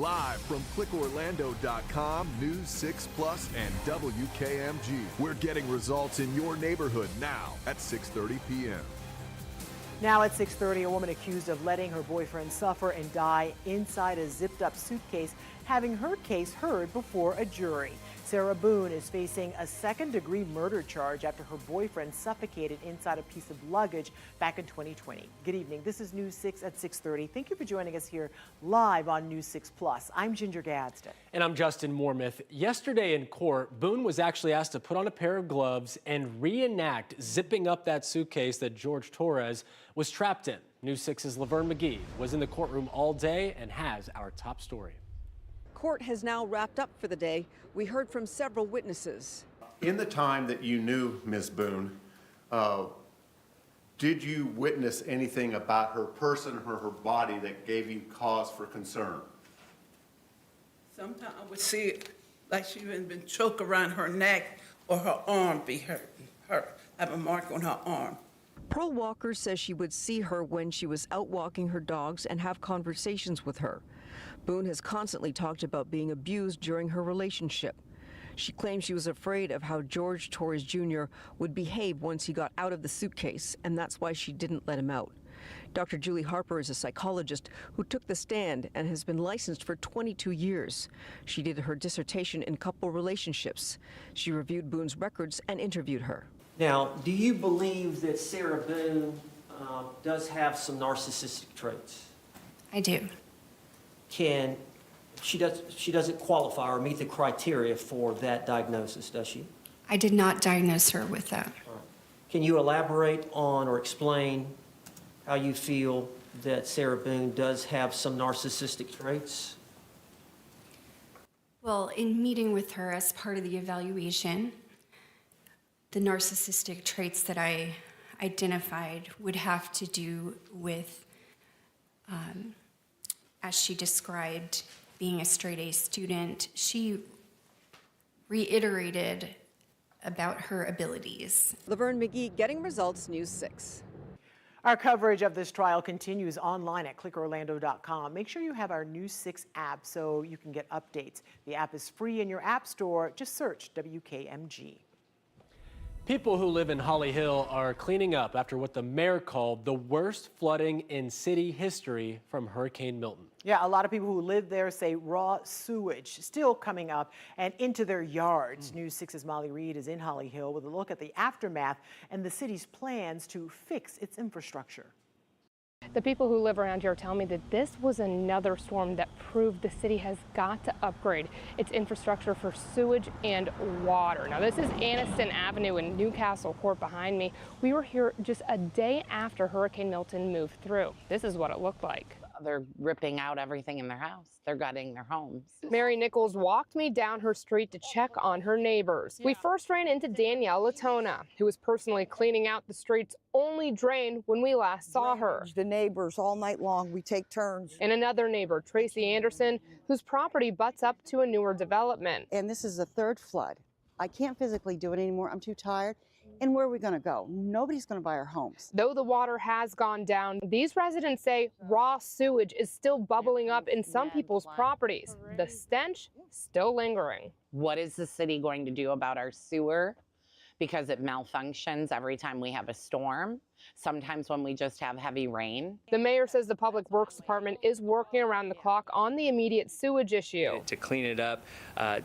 Live from clickorlando.com, News 6 Plus, and WKMG. We're getting results in your neighborhood now at 6:30 p.m. Now at 6:30, a woman accused of letting her boyfriend suffer and die inside a zipped-up suitcase, having her case heard before a jury. Sarah Boon is facing a second-degree murder charge after her boyfriend suffocated inside a piece of luggage back in 2020. Good evening. This is News 6 at 6:30. Thank you for joining us here live on News 6 Plus. I'm Ginger Gadsden. And I'm Justin Mormith. Yesterday in court, Boon was actually asked to put on a pair of gloves and reenact zipping up that suitcase that George Torres was trapped in. News 6's Laverne McGee was in the courtroom all day and has our top story. Court has now wrapped up for the day. We heard from several witnesses. In the time that you knew Ms. Boon, did you witness anything about her person or her body that gave you cause for concern? Sometimes I would see it like she had been choked around her neck or her arm be hurt, have a mark on her arm. Pearl Walker says she would see her when she was out walking her dogs and have conversations with her. Boon has constantly talked about being abused during her relationship. She claims she was afraid of how George Torres Jr. would behave once he got out of the suitcase, and that's why she didn't let him out. Dr. Julie Harper is a psychologist who took the stand and has been licensed for 22 years. She did her dissertation in couple relationships. She reviewed Boon's records and interviewed her. Now, do you believe that Sarah Boon does have some narcissistic traits? I do. She doesn't qualify or meet the criteria for that diagnosis, does she? I did not diagnose her with that. All right. Can you elaborate on or explain how you feel that Sarah Boon does have some narcissistic traits? Well, in meeting with her as part of the evaluation, the narcissistic traits that I identified would have to do with, as she described, being a straight-A student. She reiterated about her abilities. Laverne McGee, getting results, News 6. Our coverage of this trial continues online at clickorlando.com. Make sure you have our News 6 app so you can get updates. The app is free in your app store. Just search WKMG. People who live in Holly Hill are cleaning up after what the mayor called the worst flooding in city history from Hurricane Milton. Yeah, a lot of people who live there say raw sewage still coming up and into their yards. News 6's Molly Reed is in Holly Hill with a look at the aftermath and the city's plans to fix its infrastructure. The people who live around here tell me that this was another storm that proved the city has got to upgrade its infrastructure for sewage and water. Now, this is Anniston Avenue in Newcastle Court behind me. We were here just a day after Hurricane Milton moved through. This is what it looked like. They're ripping out everything in their house. They're gutting their homes. Mary Nichols walked me down her street to check on her neighbors. We first ran into Danielle Latona, who was personally cleaning out the street's only drain when we last saw her. The neighbors all night long, we take turns. And another neighbor, Tracy Anderson, whose property butts up to a newer development. And this is the third flood. I can't physically do it anymore. I'm too tired. And where are we going to go? Nobody's going to buy our homes. Though the water has gone down, these residents say raw sewage is still bubbling up in some people's properties. The stench still lingering. What is the city going to do about our sewer? Because it malfunctions every time we have a storm, sometimes when we just have heavy rain. The mayor says the Public Works Department is working around the clock on the immediate sewage issue. To clean it up,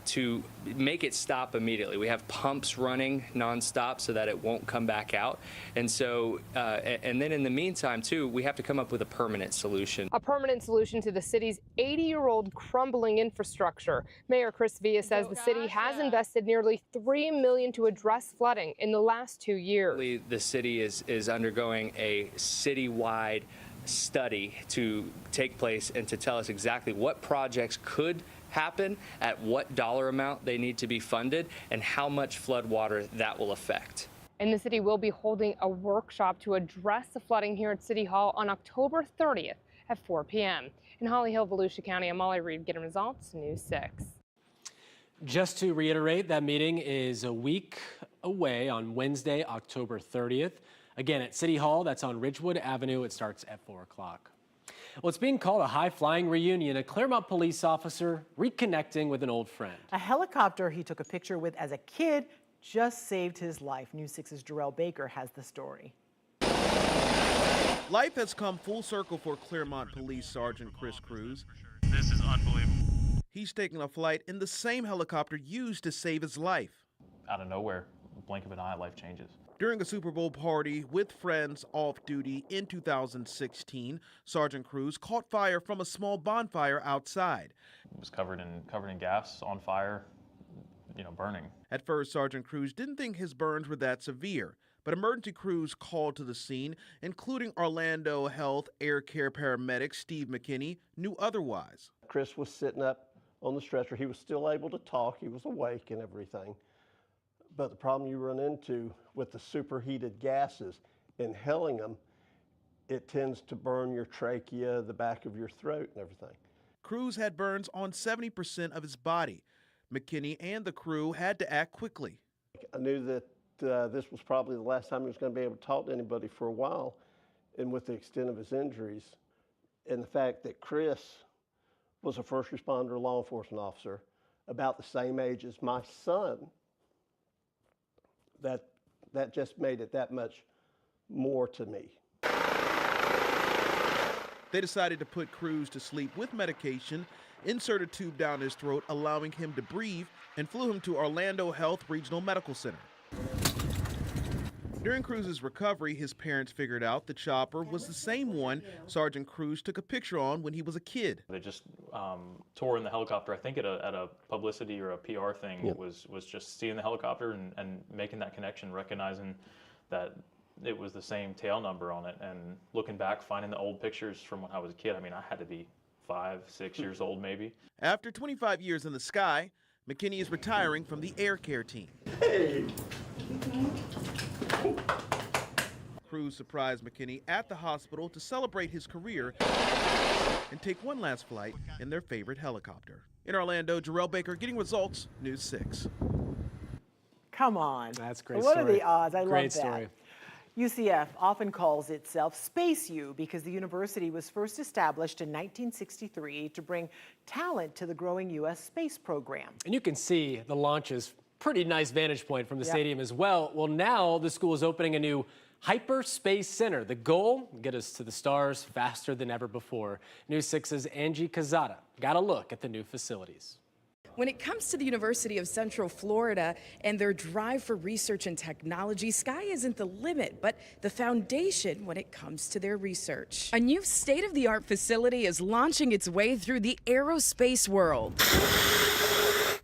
to make it stop immediately. We have pumps running nonstop so that it won't come back out. And so, and then in the meantime, too, we have to come up with a permanent solution. A permanent solution to the city's 80-year-old crumbling infrastructure. Mayor Chris Villa says the city has invested nearly $3 million to address flooding in the last 2 years. The city is undergoing a citywide study to take place and to tell us exactly what projects could happen, at what dollar amount they need to be funded, and how much flood water that will affect. And the city will be holding a workshop to address the flooding here at City Hall on October 30th at 4 p.m. In Holly Hill, Volusia County, I'm Molly Reed, getting results, News 6. Just to reiterate, that meeting is a week away on Wednesday, October 30th. Again, at City Hall, that's on Ridgewood Avenue. It starts at 4 o'clock. Well, it's being called a high-flying reunion, a Claremont police officer reconnecting with an old friend. A helicopter he took a picture with as a kid just saved his life. News 6's Jarrell Baker has the story. Life has come full circle for Claremont Police Sergeant Chris Cruz. This is unbelievable. He's taking a flight in the same helicopter used to save his life. Out of nowhere, blink of an eye, life changes. During a Super Bowl party with friends off duty in 2016, Sergeant Cruz caught fire from a small bonfire outside. It was covered in gas, on fire, burning. At first, Sergeant Cruz didn't think his burns were that severe, but emergency crews called to the scene, including Orlando Health Air Care paramedic Steve McKinney, knew otherwise. Chris was sitting up on the stretcher. He was still able to talk. He was awake and everything. But the problem you run into with the superheated gases, inhaling them, it tends to burn your trachea, the back of your throat, and everything. Cruz had burns on 70% of his body. McKinney and the crew had to act quickly. I knew that this was probably the last time he was going to be able to talk to anybody for a while, and with the extent of his injuries, and the fact that Chris was a first responder law enforcement officer about the same age as my son, that just made it that much more to me. They decided to put Cruz to sleep with medication, insert a tube down his throat, allowing him to breathe, and flew him to Orlando Health Regional Medical Center. During Cruz's recovery, his parents figured out the chopper was the same one Sergeant Cruz took a picture on when he was a kid. They just tore in the helicopter, I think at a publicity or a PR thing. Yep. was just seeing the helicopter and making that connection, recognizing that it was the same tail number on it, and looking back, finding the old pictures from when I was a kid. I mean, I had to be 5, 6 years old maybe. After 25 years in the sky, McKinney is retiring from the air care team. Hey! Cruz surprised McKinney at the hospital to celebrate his career and take one last flight in their favorite helicopter. In Orlando, Jarrell Baker getting results, News 6. Come on. That's a great What story. are the odds? I Great love that. story. UCF often calls itself Space U because the university was first established in 1963 to bring talent to the growing U.S. space program. And you can see the launches. Pretty nice vantage point from the stadium as well. Well, now the school is opening a new Hyperspace Center. The goal, get us to the stars faster than ever before. News 6's Angie Cazada got a look at the new facilities. When it comes to the University of Central Florida and their drive for research and technology, sky isn't the limit, but the foundation when it comes to their research. A new state-of-the-art facility is launching its way through the aerospace world.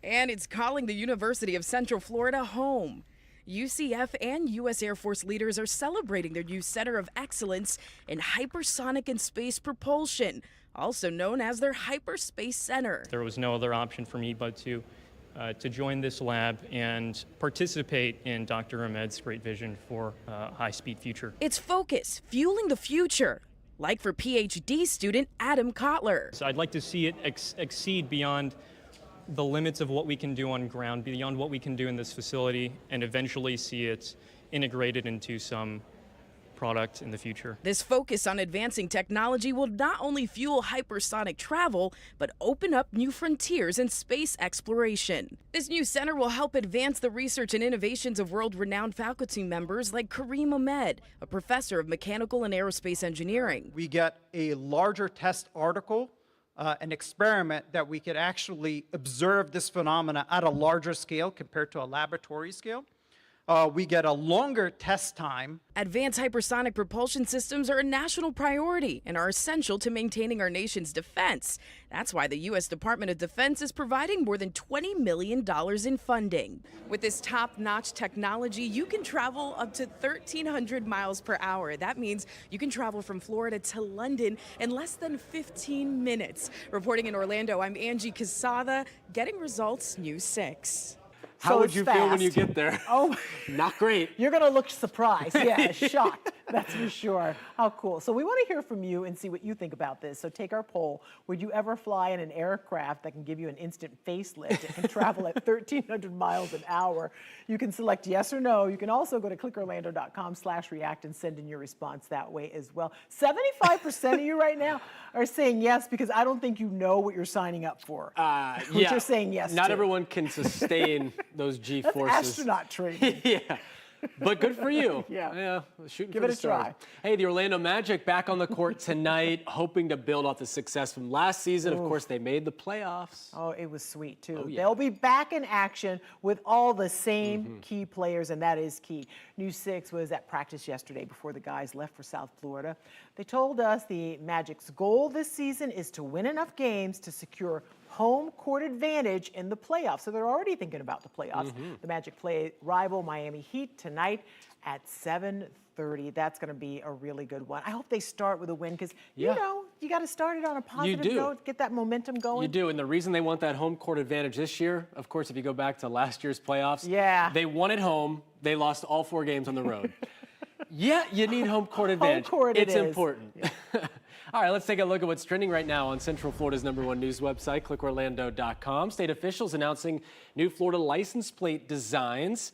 And it's calling the University of Central Florida home. UCF and U.S. Air Force leaders are celebrating their new Center of Excellence in Hypersonic and Space Propulsion, also known as their Hyperspace Center. There was no other option for me but to join this lab and participate in Dr. Ahmed's great vision for a high-speed future. It's focus, fueling the future, like for PhD student Adam Kotler. So I'd like to see it exceed beyond the limits of what we can do on ground, beyond what we can do in this facility, and eventually see it integrated into some product in the future. This focus on advancing technology will not only fuel hypersonic travel, but open up new frontiers in space exploration. This new center will help advance the research and innovations of world-renowned faculty members like Kareem Ahmed, a professor of mechanical and aerospace engineering. We get a larger test article, an experiment that we could actually observe this phenomena at a larger scale compared to a laboratory scale. We get a longer test time. Advanced hypersonic propulsion systems are a national priority and are essential to maintaining our nation's defense. That's why the U.S. Department of Defense is providing more than $20 million in funding. With this top-notch technology, you can travel up to 1,300 miles per hour. That means you can travel from Florida to London in less than 15 minutes. Reporting in Orlando, I'm Angie Casada, getting results, News 6. How would you feel when you get there? Oh, not great. You're going to look surprised. Yeah, shocked. That's for sure. How cool. So we want to hear from you and see what you think about this. So take our poll. Would you ever fly in an aircraft that can give you an instant facelift and can travel at 1,300 miles an hour? You can select yes or no. You can also go to clickorlando.com/react and send in your response that way as well. 75% of you right now are saying yes because I don't think you know what you're signing up for. What you're saying yes Not to. everyone can sustain those G-forces. That's astronaut training. Yeah. But good for you. Yeah. Shooting Give for it the a stars. try. Hey, the Orlando Magic back on the court tonight, hoping to build off the success from last season. Of course, they made the playoffs. Oh, it was sweet, too. Oh, yeah. They'll be back in action with all the same key players, and that is key. News 6 was at practice yesterday before the guys left for South Florida. They told us the Magic's goal this season is to win enough games to secure home court advantage in the playoffs. So they're already thinking about the playoffs. The Magic play rival Miami Heat tonight at 7:30. That's going to be a really good one. I hope they start with a win because, you know, you got to start it on a positive note, get that momentum going. You do, and the reason they want that home court advantage this year, of course, if you go back to last year's playoffs, they won at home, they lost all 4 games on the road. You need home court advantage. Home court it's it is. important. All right, let's take a look at what's trending right now on Central Florida's #1 news website, clickorlando.com. State officials announcing new Florida license plate designs.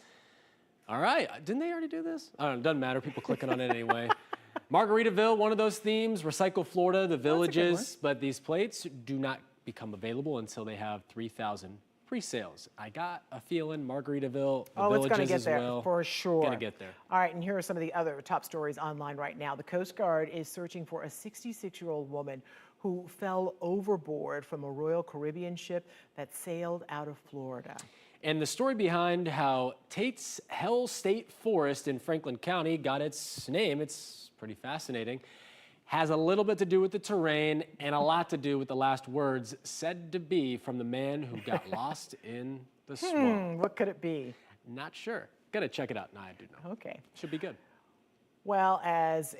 All right, didn't they already do this? I don't know, doesn't matter, people clicking on it anyway. Margaritaville, one of those themes, Recycle Florida, the villages, but these plates do not become available until they have 3,000 pre-sales. I got a feeling Margaritaville, the villages it's going to get there well, for sure. Going to get there. All right, and here are some of the other top stories online right now. The Coast Guard is searching for a 66-year-old woman who fell overboard from a Royal Caribbean ship that sailed out of Florida. And the story behind how Tate's Hell State Forest in Franklin County got its name, it's pretty fascinating, has a little bit to do with the terrain and a lot to do with the last words said to be from the man who got lost in the swamp. What could it be? Not sure. Gotta check it out. Now I do know. Okay. Should be good. Well, as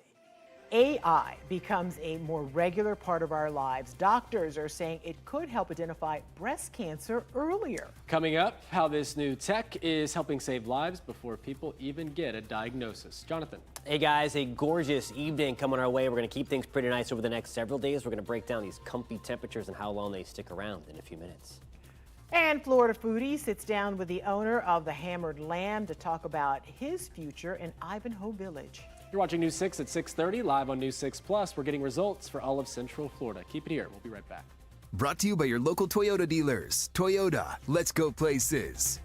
AI becomes a more regular part of our lives, doctors are saying it could help identify breast cancer earlier. Coming up, how this new tech is helping save lives before people even get a diagnosis. Jonathan. Hey guys, a gorgeous evening coming our way. We're going to keep things pretty nice over the next several days. We're going to break down these comfy temperatures and how long they stick around in a few minutes. And Florida Foodie sits down with the owner of the Hammered Lamb to talk about his future in Ivanhoe Village. You're watching News 6 at 6:30, live on News 6 Plus. We're getting results for all of Central Florida. Keep it here. We'll be right back. Brought to you by your local Toyota dealers. Toyota, let's go places.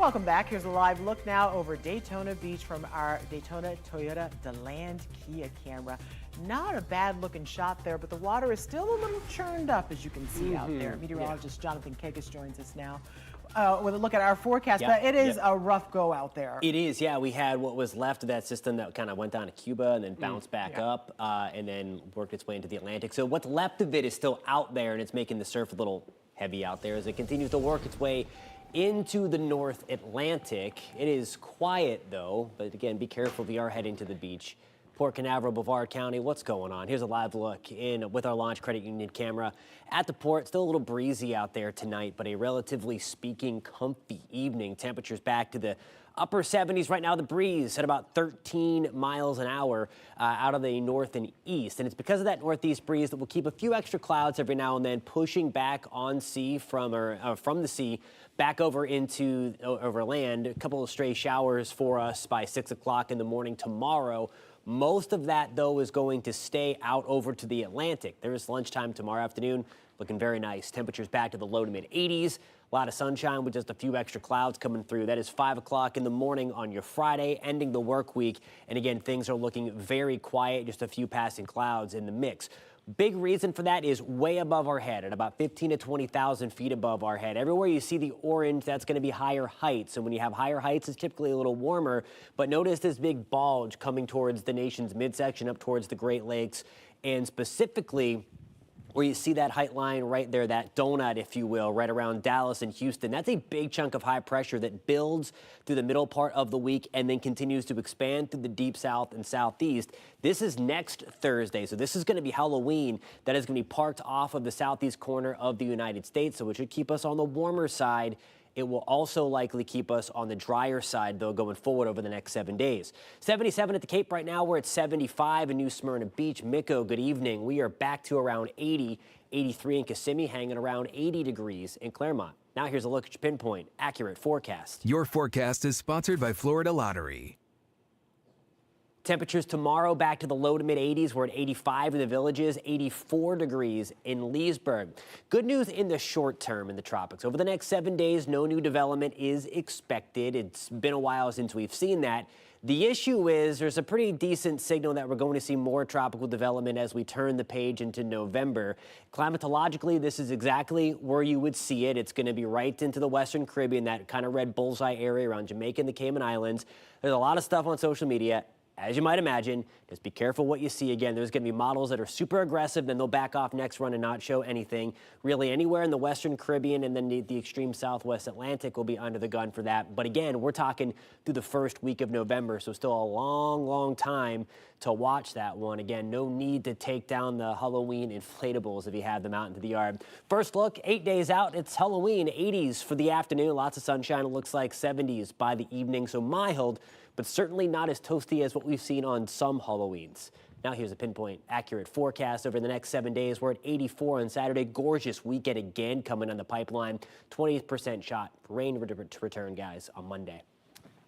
Welcome back. Here's a live look now over Daytona Beach from our Daytona Toyota DeLand Kia camera. Not a bad looking shot there, but the water is still a little churned up, as you can see out there. Meteorologist Jonathan Kakis joins us now with a look at our forecast. But it is a rough go out there. It is, yeah. We had what was left of that system that kind of went down to Cuba and then bounced back up and then worked its way into the Atlantic. So what's left of it is still out there, and it's making the surf a little heavy out there as it continues to work its way into the North Atlantic. It is quiet, though, but again, be careful if you are heading to the beach. Port Canaveral, Brevard County, what's going on? Here's a live look in with our Launch Credit Union camera at the port. Still a little breezy out there tonight, but a relatively speaking comfy evening. Temperatures back to the upper 70s right now. The breeze at about 13 miles an hour out of the north and east. And it's because of that northeast breeze that will keep a few extra clouds every now and then pushing back on sea from the sea back over into over land. A couple of stray showers for us by 6 o'clock in the morning tomorrow. Most of that, though, is going to stay out over to the Atlantic. There is lunchtime tomorrow afternoon, looking very nice. Temperatures back to the low to mid 80s. A lot of sunshine with just a few extra clouds coming through. That is 5 o'clock in the morning on your Friday, ending the work week. And again, things are looking very quiet, just a few passing clouds in the mix. Big reason for that is way above our head, at about 15 to 20,000 feet above our head. Everywhere you see the orange, that's going to be higher heights. And when you have higher heights, it's typically a little warmer. But notice this big bulge coming towards the nation's midsection, up towards the Great Lakes, and specifically where you see that height line right there, that donut, if you will, right around Dallas and Houston. That's a big chunk of high pressure that builds through the middle part of the week and then continues to expand through the deep south and southeast. This is next Thursday, so this is going to be Halloween. That is going to be parked off of the southeast corner of the United States, so it should keep us on the warmer side. It will also likely keep us on the drier side, though, going forward over the next 7 days. 77 at the Cape right now. We're at 75 in New Smyrna Beach. Miko, good evening. We are back to around 80, 83 in Kissimmee, hanging around 80 degrees in Claremont. Now here's a look at your pinpoint, accurate forecast. Your forecast is sponsored by Florida Lottery. Temperatures tomorrow back to the low to mid 80s. We're at 85 in the Villages, 84 degrees in Leesburg. Good news in the short term in the tropics. Over the next 7 days, no new development is expected. It's been a while since we've seen that. The issue is there's a pretty decent signal that we're going to see more tropical development as we turn the page into November. Climatologically, this is exactly where you would see it. It's going to be right into the Western Caribbean, that kind of red bullseye area around Jamaica and the Cayman Islands. There's a lot of stuff on social media. As you might imagine, just be careful what you see. Again, there's going to be models that are super aggressive, then they'll back off next run and not show anything. Really, anywhere in the Western Caribbean and then the extreme Southwest Atlantic will be under the gun for that. But again, we're talking through the first week of November, so still a long, long time to watch that one. Again, no need to take down the Halloween inflatables if you have them out into the yard. First look, 8 days out, it's Halloween, 80s for the afternoon. Lots of sunshine. It looks like 70s by the evening, so mild, but certainly not as toasty as what we've seen on some Halloweens. Now here's a pinpoint accurate forecast over the next 7 days. We're at 84 on Saturday. Gorgeous weekend again coming on the pipeline. 20% shot for rain to return, guys, on Monday.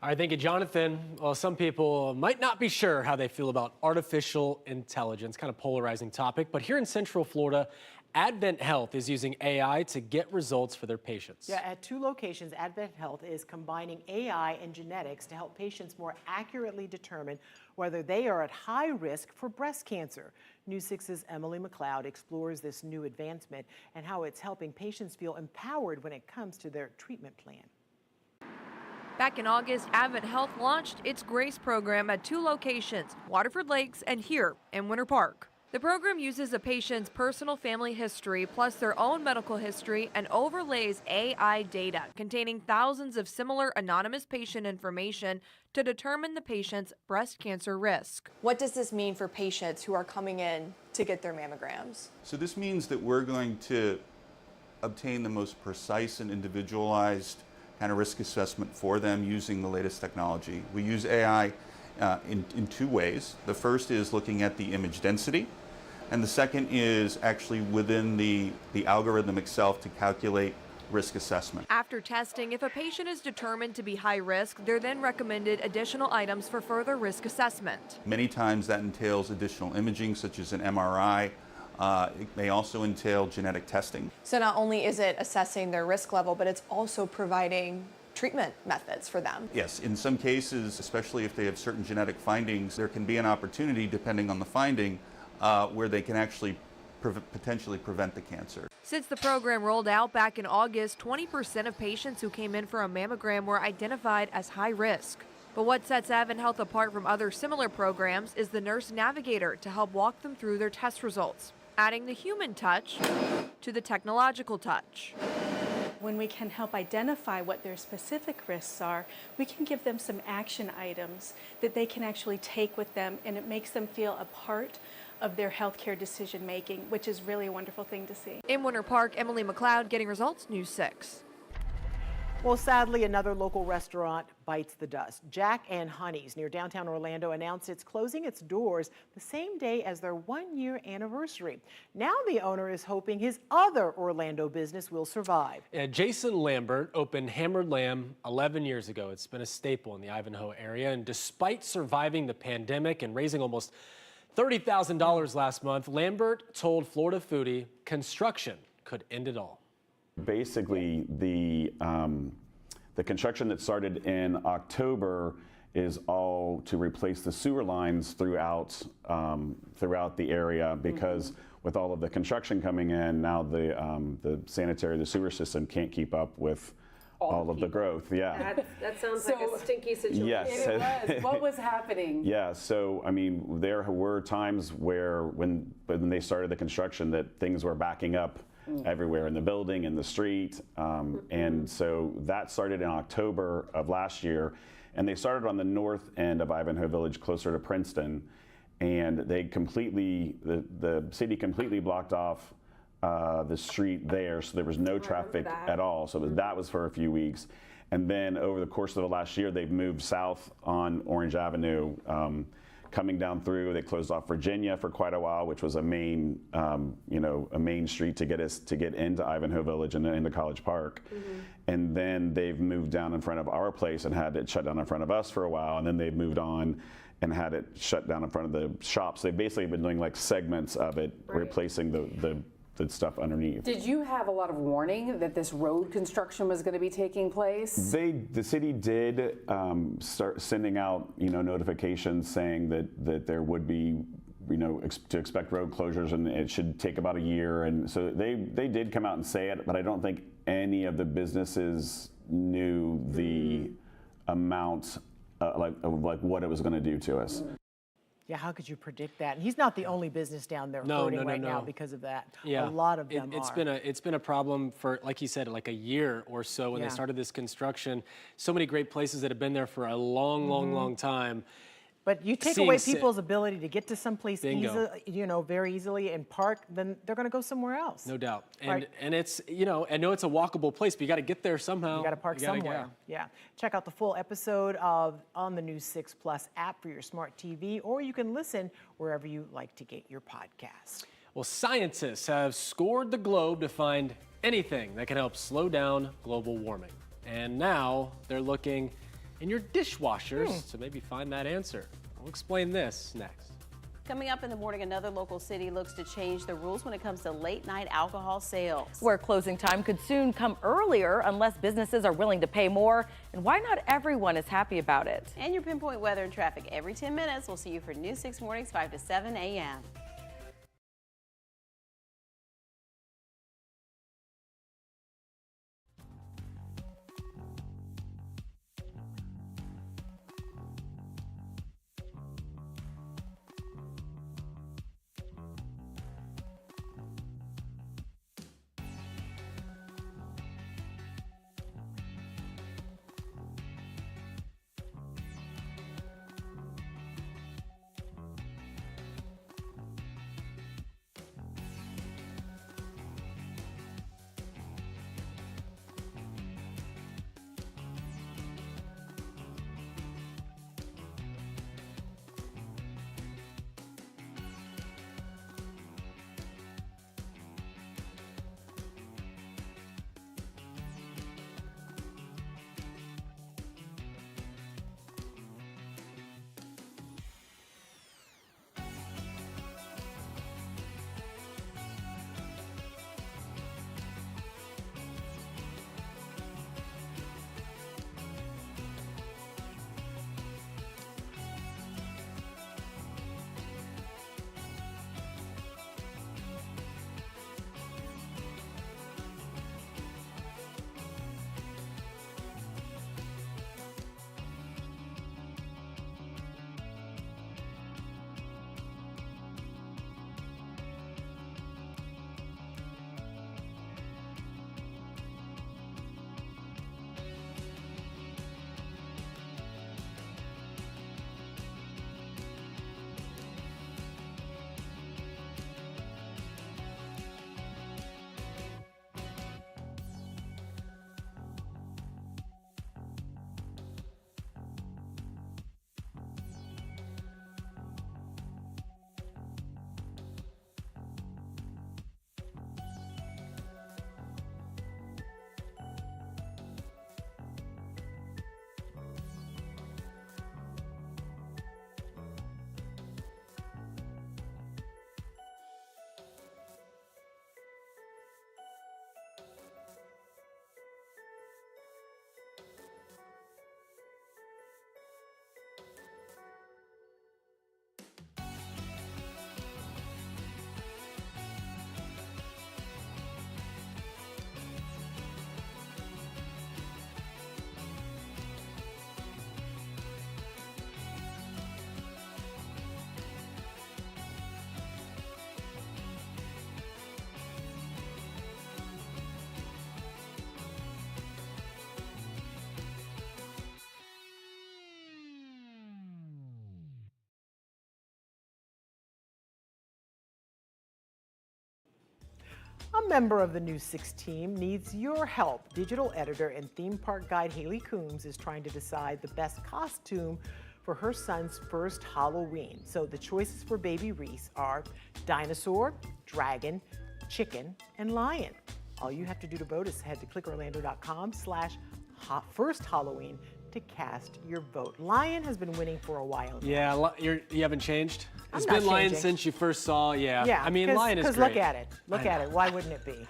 All right, thank you, Jonathan. Well, some people might not be sure how they feel about artificial intelligence, kind of polarizing topic, but here in Central Florida, Advent Health is using AI to get results for their patients. Yeah, at 2 locations, Advent Health is combining AI and genetics to help patients more accurately determine whether they are at high risk for breast cancer. News 6's Emily McLeod explores this new advancement and how it's helping patients feel empowered when it comes to their treatment plan. Back in August, Advent Health launched its GRACE program at 2 locations, Waterford Lakes and here in Winter Park. The program uses a patient's personal family history plus their own medical history and overlays AI data containing thousands of similar anonymous patient information to determine the patient's breast cancer risk. What does this mean for patients who are coming in to get their mammograms? So this means that we're going to obtain the most precise and individualized kind of risk assessment for them using the latest technology. We use AI in 2 ways. The first is looking at the image density, and the second is actually within the algorithm itself to calculate risk assessment. After testing, if a patient is determined to be high risk, they're then recommended additional items for further risk assessment. Many times that entails additional imaging, such as an MRI. It may also entail genetic testing. So not only is it assessing their risk level, but it's also providing treatment methods for them. Yes, in some cases, especially if they have certain genetic findings, there can be an opportunity, depending on the finding, where they can actually potentially prevent the cancer. Since the program rolled out back in August, 20% of patients who came in for a mammogram were identified as high risk. But what sets AdventHealth apart from other similar programs is the nurse navigator to help walk them through their test results, adding the human touch to the technological touch. When we can help identify what their specific risks are, we can give them some action items that they can actually take with them, and it makes them feel a part of their healthcare decision making, which is really a wonderful thing to see. In Winter Park, Emily McLeod, Getting Results, News 6. Well, sadly, another local restaurant bites the dust. Jack and Honey's near downtown Orlando announced it's closing its doors the same day as their 1-year anniversary. Now the owner is hoping his other Orlando business will survive. Jason Lambert opened Hammered Lamb 11 years ago. It's been a staple in the Ivanhoe area, and despite surviving the pandemic and raising almost $30,000 last month, Lambert told Florida Foodie construction could end it all. Basically, the construction that started in October is all to replace the sewer lines throughout the area, because with all of the construction coming in, now the sewer system can't keep up with all of the growth. Yeah. That sounds like a stinky situation. Yes. It was. What was happening? Yeah, so I mean, there were times where when they started the construction that things were backing up everywhere in the building, in the street. And so that started in October of last year. And they started on the north end of Ivanhoe Village, closer to Princeton. And they the city completely blocked off the street there, so there was no traffic at all. So that was for a few weeks. And then over the course of the last year, they've moved south on Orange Avenue, coming down through. They closed off Virginia for quite a while, which was a main, a main street to get into Ivanhoe Village and into College Park. And then they've moved down in front of our place and had it shut down in front of us for a while. And then they've moved on and had it shut down in front of the shops. They've basically been doing like segments of it, replacing the stuff underneath. Did you have a lot of warning that this road construction was going to be taking place? The city did start sending out, notifications saying that there would be, to expect road closures, and it should take about a year. And so they did come out and say it, but I don't think any of the businesses knew the amount, like what it was going to do to us. Yeah, how could you predict that? And he's not the only business down there hurting right now because of that. Yeah. A lot of them it's been a problem for, like he said, like a year or so when they started this construction. So many great places that have been there for a long time. But you take away people's ability to get to someplace very easily and park, then they're going to go somewhere else. No doubt. And it's, I know it's a walkable place, but you got to get there somehow. You got to park somewhere. Yeah. Check out the full episode on the News 6 Plus app for your smart TV, or you can listen wherever you like to get your podcast. Well, scientists have scoured the globe to find anything that can help slow down global warming. And now they're looking in your dishwashers to maybe find that answer. We'll explain this next. Coming up in the morning, another local city looks to change the rules when it comes to late night alcohol sales. Where closing time could soon come earlier unless businesses are willing to pay more. And why not everyone is happy about it? And your pinpoint weather and traffic every 10 minutes. We'll see you for News 6 Mornings 5 to 7 a.m. A member of the News 6 team needs your help. Digital editor and theme park guide Haley Coombs is trying to decide the best costume for her son's first Halloween. So the choices for baby Reese are dinosaur, dragon, chicken, and lion. All you have to do to vote is head to clickorlando.com/first-Halloween to cast your vote. Lion has been winning for a while now. Yeah, you haven't changed? It's I'm been not Lion changing. since you first saw, yeah. Yeah, I mean, Lion is great. Because look at it. Look at it. Why wouldn't it be?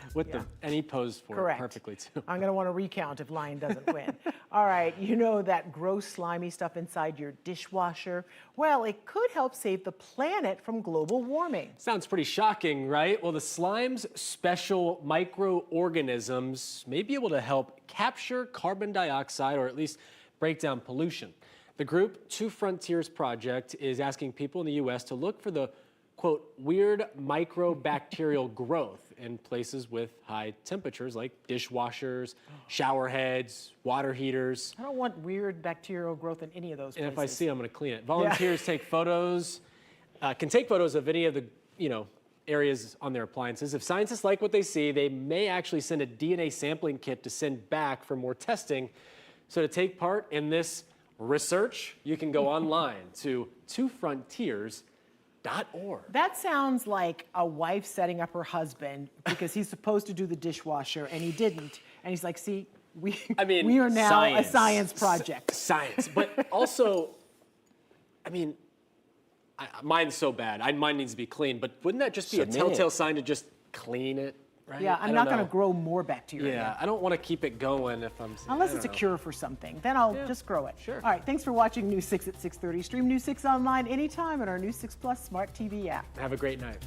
And he posed for Correct. it perfectly, too. I'm going to want to recount if Lion doesn't win. All right, you know that gross, slimy stuff inside your dishwasher? Well, it could help save the planet from global warming. Sounds pretty shocking, right? Well, the slime's special microorganisms may be able to help capture carbon dioxide or at least break down pollution. The group Two Frontiers Project is asking people in the U.S. to look for the, quote, weird microbacterial growth in places with high temperatures like dishwashers, shower heads, water heaters. I don't want weird bacterial growth in any of those places. And if I see, I'm going to clean it. Volunteers take photos, can take photos of any of the, areas on their appliances. If scientists like what they see, they may actually send a DNA sampling kit to send back for more testing. So to take part in this research, you can go online to twofrontiers.org. That sounds like a wife setting up her husband because he's supposed to do the dishwasher and he didn't. And he's like, see, we are now a science project. Science. But also, mine's so bad. Mine needs to be clean. But wouldn't that just be a telltale sign to just clean it? Right? Yeah, I'm not going to grow more bacteria. Yeah, I don't want to keep it going if I'm... Unless it's a cure for something. Then I'll just grow it. Sure. All right, thanks for watching News 6 at 6:30. Stream News 6 online anytime on our News 6 Plus Smart TV app. Have a great night.